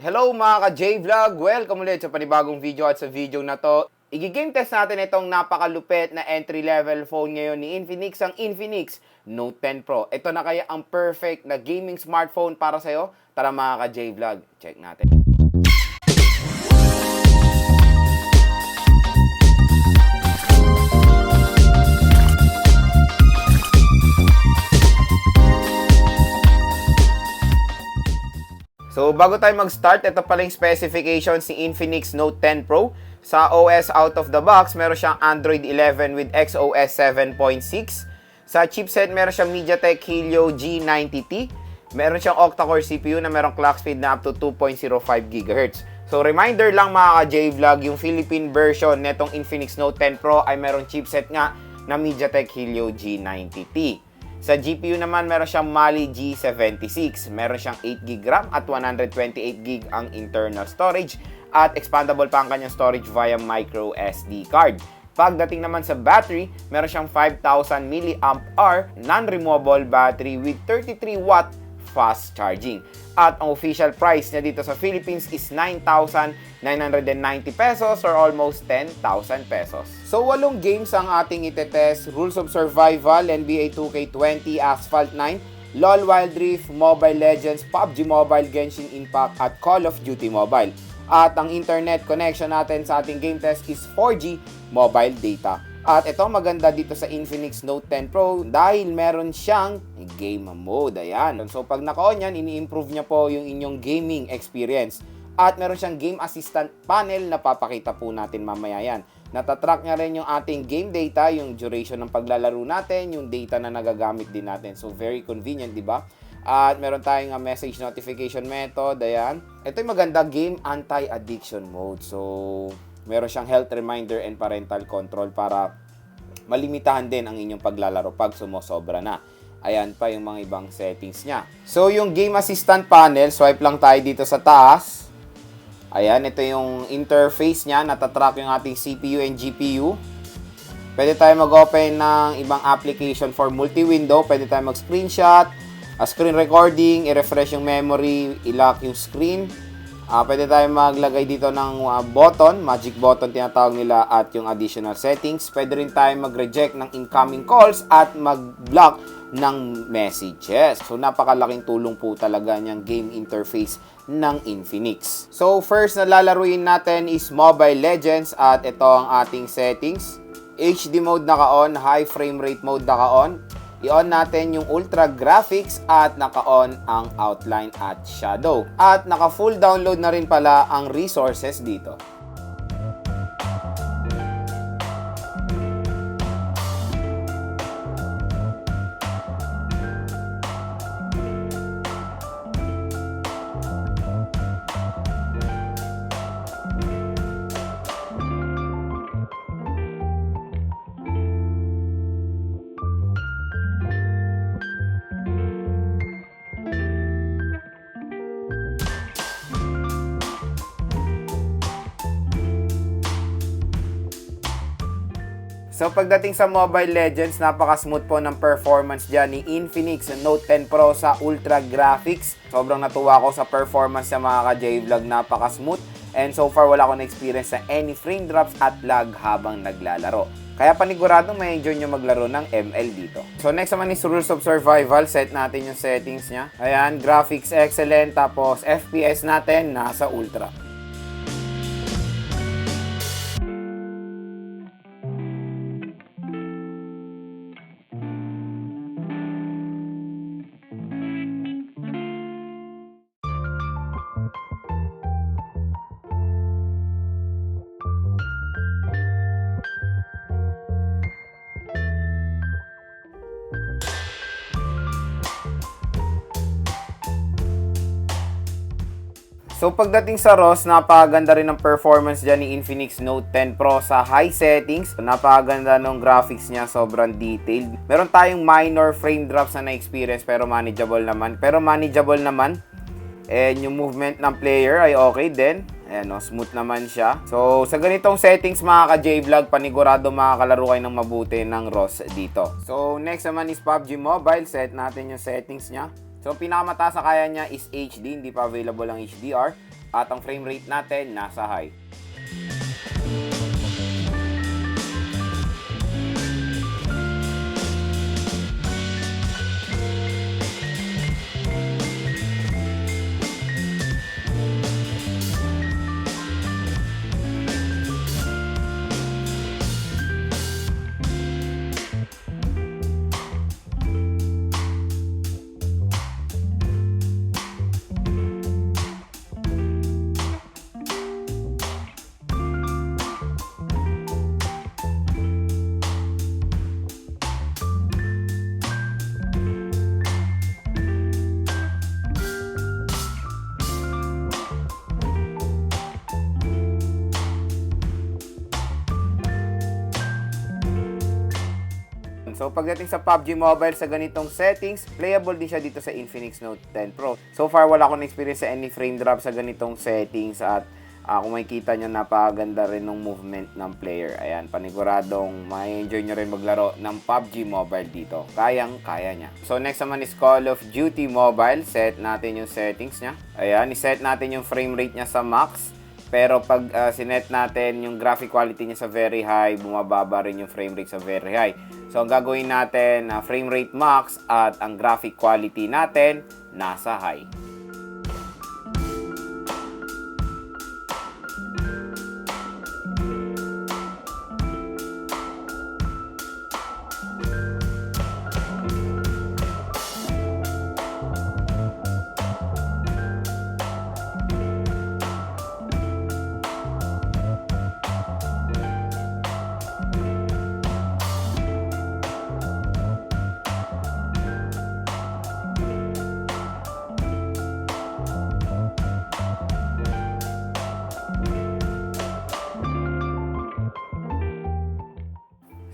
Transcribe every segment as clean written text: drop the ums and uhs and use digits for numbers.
Hello mga ka-J-Vlog! Welcome ulit sa panibagong video at sa video na to. I-game test natin itong napakalupit na entry-level phone ngayon ni Infinix, ang Infinix Note 10 Pro. Ito na kaya ang perfect na gaming smartphone para sa'yo? Tara mga ka-J-Vlog, check natin. So, bago tayo mag-start, ito pala yung specifications ni Infinix Note 10 Pro. Sa OS out of the box, meron siyang Android 11 with XOS 7.6. Sa chipset, meron siyang MediaTek Helio G90T. Meron siyang octa-core CPU na merong clock speed na up to 2.05 GHz. So, reminder lang mga ka-J-Vlog, yung Philippine version netong Infinix Note 10 Pro ay merong chipset nga na MediaTek Helio G90T. Sa GPU naman, meron siyang Mali G76. Meron siyang 8GB RAM at 128GB ang internal storage at expandable pa ang kanyang storage via micro SD card. Pagdating naman sa battery, meron siyang 5,000 mAh non-removable battery with 33W fast charging. At ang official price niya dito sa Philippines is 9,990 pesos or almost 10,000 pesos. So, 8 games ang ating itetest. Rules of Survival, NBA 2K20, Asphalt 9, LOL Wild Rift, Mobile Legends, PUBG Mobile, Genshin Impact, at Call of Duty Mobile. At ang internet connection natin sa ating game test is 4G mobile data. At ito maganda dito sa Infinix Note 10 Pro dahil meron siyang game mode. Ayan. So pag naka-on yan, ini-improve niya po yung inyong gaming experience. At meron siyang game assistant panel na papakita po natin mamaya yan. Natatrack niya rin yung ating game data, yung duration ng paglalaro natin, yung data na nagagamit din natin. So very convenient, di ba? At meron tayong message notification method. Ayan. Ito yung maganda, game anti-addiction mode. So meron siyang health reminder and parental control para malimitahan din ang inyong paglalaro pag sumosobra na. Ayan pa yung mga ibang settings niya. So, yung Game Assistant panel, swipe lang tayo dito sa taas. Ayan, ito yung interface niya. Natatrack yung ating CPU and GPU. Pwede tayo mag-open ng ibang application for multi-window. Pwede tayo mag-screenshot, screen recording, i-refresh yung memory, i-lock yung screen. Pwede tayo maglagay dito ng button, magic button tinatawag nila, at yung additional settings. Pwede rin tayo mag-reject ng incoming calls at mag-block ng messages. So, napakalaking tulong po talaga niyang game interface ng Infinix. So, first na lalaruin natin is Mobile Legends at ito ang ating settings. HD mode naka-on, high frame rate mode naka-on. I-on natin yung Ultra Graphics at naka-on ang Outline at Shadow. At naka-full download na rin pala ang resources dito. So, pagdating sa Mobile Legends, napaka-smooth po ng performance dyan ni Infinix Note 10 Pro sa Ultra Graphics. Sobrang natuwa ko sa performance sa mga ka-J-Vlog, napaka-smooth. And so far, wala akong na-experience sa any frame drops at lag habang naglalaro. Kaya paniguradong may enjoy nyo maglaro ng ML dito. So, next naman is Rules of Survival. Set natin yung settings niya. Ayan, graphics excellent. Tapos, FPS natin nasa Ultra. So, pagdating sa ROS, napakaganda rin ng performance dyan ni Infinix Note 10 Pro sa high settings. Napakaganda ng graphics niya, sobrang detailed. Meron tayong minor frame drops na na-experience pero manageable naman. And yung movement ng player ay okay din. Ayan, no, smooth naman siya. So, sa ganitong settings mga ka-J-Vlog, panigurado makakalaro kayo ng mabuti ng ROS dito. So, next naman is PUBG Mobile. Set natin yung settings niya. So, pinakamataas na kaya niya is HD, hindi pa available ang HDR. at ang frame rate natin nasa high. So, pagdating sa PUBG Mobile sa ganitong settings, playable din siya dito sa Infinix Note 10 Pro. So far, wala akong experience sa any frame drop sa ganitong settings at kung makikita nyo, napakaganda rin ng movement ng player. Ayan, paniguradong ma-enjoy nyo rin maglaro ng PUBG Mobile dito. Kayang-kaya niya. So, next naman is Call of Duty Mobile. Set natin yung settings niya. Ayan, iset natin yung frame rate niya sa max. Pero pag sinet natin yung graphic quality niya sa very high, bumababa rin yung frame rate sa very high. So, ang gagawin natin, frame rate max at ang graphic quality natin nasa high.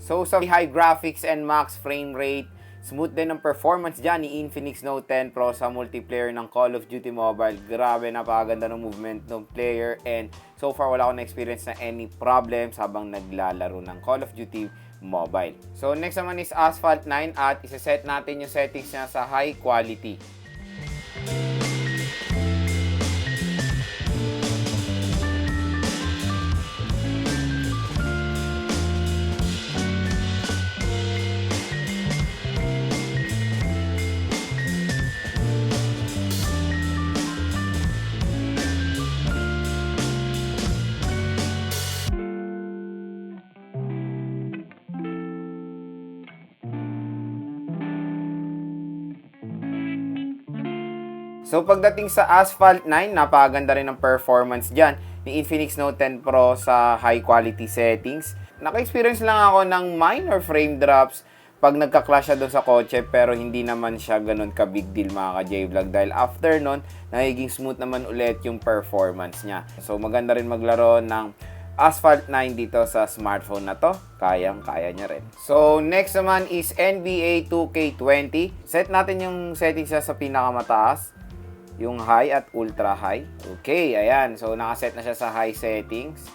So, sa high graphics and max frame rate, smooth din ang performance dyan ni Infinix Note 10 Pro sa multiplayer ng Call of Duty Mobile. Grabe, napakaganda ng movement ng player and so far wala akong na-experience na any problems habang naglalaro ng Call of Duty Mobile. So, next naman is Asphalt 9 at isa-set natin yung settings niya sa high quality. So, pagdating sa Asphalt 9, napakaganda rin ng performance dyan ni Infinix Note 10 Pro sa high quality settings. Naka-experience lang ako ng minor frame drops pag nagka-clash siya doon sa kotse, pero hindi naman siya ganun ka-big deal mga ka-J-Vlog dahil after nun, nagiging smooth naman ulit yung performance niya. So, maganda rin maglaro ng Asphalt 9 dito sa smartphone na to. Kayang-kaya niya rin. So, next naman is NBA 2K20. Set natin yung settings siya sa pinakamataas. Yung high at ultra high. Okay, ayan. So, nakaset na siya sa high settings.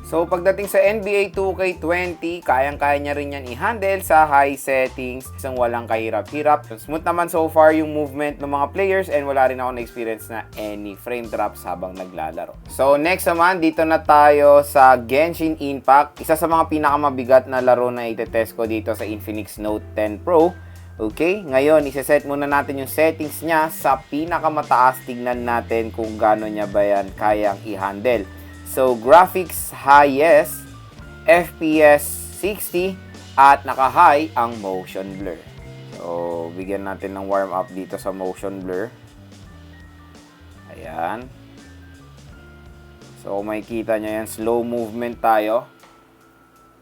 So, pagdating sa NBA 2K20, kayang-kaya niya rin yan i-handle sa high settings, isang walang kahirap-hirap. Smooth naman so far yung movement ng mga players and wala rin ako na-experience na any frame drops habang naglalaro. So, next naman, dito na tayo sa Genshin Impact. Isa sa mga pinakamabigat na laro na itetest ko dito sa Infinix Note 10 Pro. Okay, ngayon, isa-set muna natin yung settings niya sa pinakamataas. Tignan natin kung gaano niya ba yan kayang i-handle. So, graphics highest, FPS 60, at naka-high ang motion blur. So, bigyan natin ng warm up dito sa motion blur. Ayan. So, kung makikita nyo yan, slow movement tayo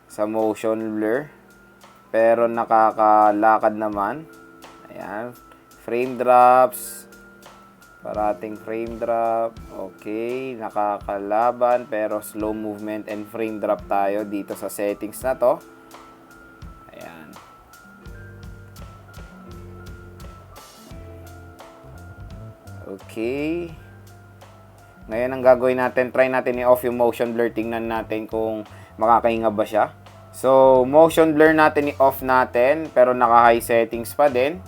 sa motion blur. Pero nakakalakad naman. Ayan. Frame drops. Parating frame drop. Okay. Nakakalaban pero slow movement and frame drop tayo dito sa settings na to. Ayan. Okay. Ngayon ang gagawin natin, try natin i-off yung motion blur. Tingnan natin kung makakahinga ba siya. So, motion blur natin i-off natin, pero naka-high settings pa din.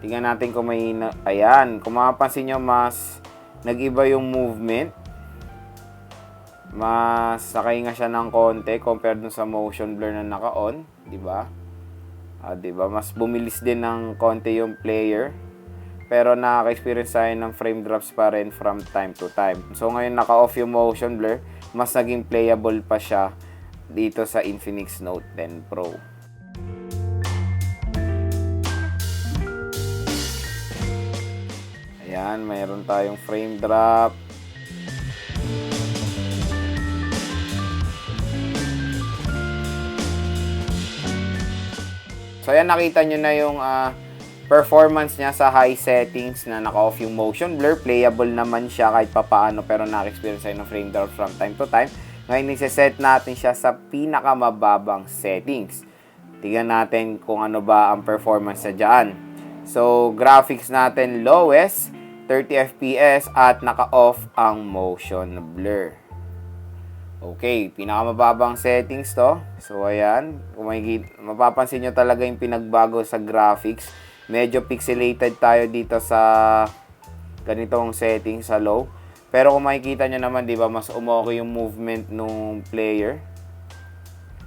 Tingnan natin kung may, ayan, kung mapapansin nyo, mas nag-iba yung movement. Mas nakahinga siya ng konti compared dun sa motion blur na naka-on. Diba? Diba? Mas bumilis din ng konti yung player. Pero nakaka-experience tayo ng frame drops pa rin from time to time. So ngayon naka-off yung motion blur, mas naging playable pa siya dito sa Infinix Note 10 Pro. Ayan, mayroon tayong frame drop. So ayan, nakita nyo na yung performance niya sa high settings na naka-off yung motion blur. Playable naman siya kahit papaano, pero naka-experience tayo ng frame drop from time to time. Ngayon, isa-set natin siya sa pinakamababang settings. Tingnan natin kung ano ba ang performance sa dyan. So, graphics natin lowest, 30 FPS at naka-off ang motion blur. Okay, pinakamababang settings to. So, ayan. Kung mapapansin nyo talaga yung pinagbago sa graphics. Medyo pixelated tayo dito sa ganitong setting sa low. Pero kung makikita nyo naman, di ba, mas umokay yung movement ng player.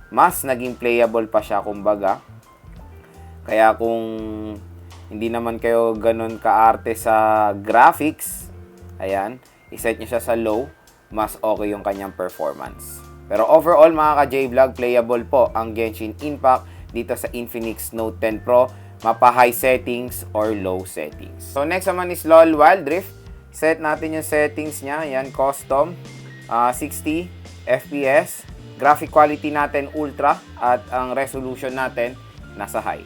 Mas naging playable pa siya, kumbaga. Kaya kung hindi naman kayo ganun kaarte sa graphics, ayan, iset nyo siya sa low, mas okay yung kanyang performance. Pero overall, mga ka-J-Vlog, playable po ang Genshin Impact dito sa Infinix Note 10 Pro. Mapa-high settings or low settings. So, next naman is LOL Wild Rift. Set natin yung settings niya. Yan, custom. 60 FPS. Graphic quality natin, ultra. At ang resolution natin, nasa high.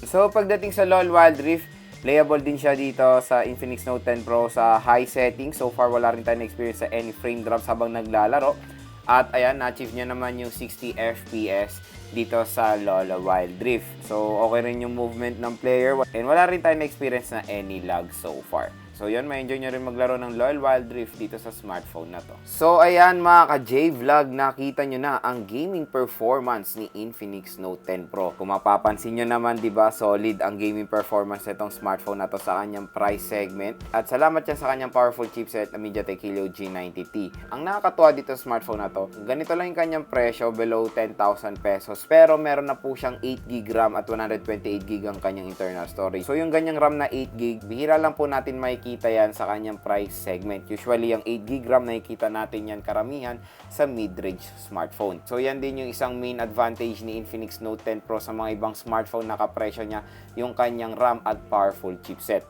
So, pagdating sa LOL Wild Rift, playable din siya dito sa Infinix Note 10 Pro sa high settings. So far, wala rin tayo na-experience sa any frame drops habang naglalaro. At ayan, na-achieve niya naman yung 60 FPS dito sa LOL Wild Rift. So, okay rin yung movement ng player. And wala rin tayo na-experience na any lag so far. So, yun, ma-enjoy nyo rin maglaro ng LOL Wild Rift dito sa smartphone na to. So, ayan mga ka-J-Vlog, nakita nyo na ang gaming performance ni Infinix Note 10 Pro. Kung mapapansin nyo naman, diba, solid ang gaming performance nitong smartphone na to sa kanyang price segment. At salamat yan sa kanyang powerful chipset na MediaTek Helio G90T. Ang nakakatuwa dito sa smartphone na to, ganito lang yung kanyang presyo, below 10,000 pesos. Pero meron na po siyang 8GB RAM at 128GB ang kanyang internal storage. So, yung ganyang RAM na 8GB, bihira lang po natin makikita yan sa kanyang price segment. Usually, yung 8GB RAM nakikita natin yan karamihan sa mid-range smartphone. So, yan din yung isang main advantage ni Infinix Note 10 Pro sa mga ibang smartphone na kapresyo niya, yung kanyang RAM at powerful chipset.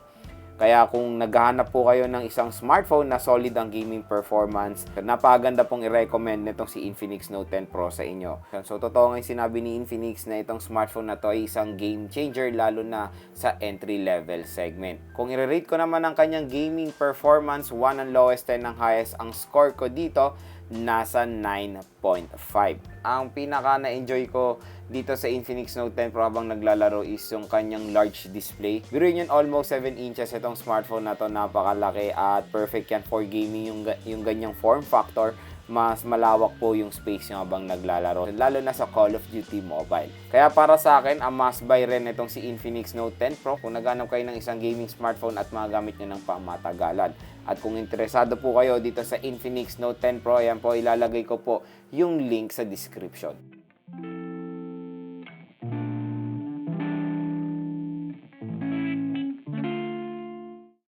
Kaya kung naghahanap po kayo ng isang smartphone na solid ang gaming performance, napakaganda pong i-recommend nitong si Infinix Note 10 Pro sa inyo. So, totoo nga yung sinabi ni Infinix na itong smartphone na to ay isang game changer, lalo na sa entry-level segment. Kung i-rate ko naman ang kanyang gaming performance, 1 ang lowest, 10 ang highest, ang score ko dito nasa 9.5. Ang pinaka na-enjoy ko dito sa Infinix Note 10 Pro habang naglalaro is yung kanyang large display. Biruin yun, almost 7 inches itong smartphone na to, napakalaki at perfect yan for gaming yung ganyang form factor. Mas malawak po yung space nyo habang naglalaro, lalo na sa Call of Duty Mobile. Kaya para sa akin, ang must buy rin itong si Infinix Note 10 Pro kung naghanap kayo ng isang gaming smartphone at magagamit nyo ng pamatagalan. At kung interesado po kayo dito sa Infinix Note 10 Pro, ayan po, ilalagay ko po yung link sa description.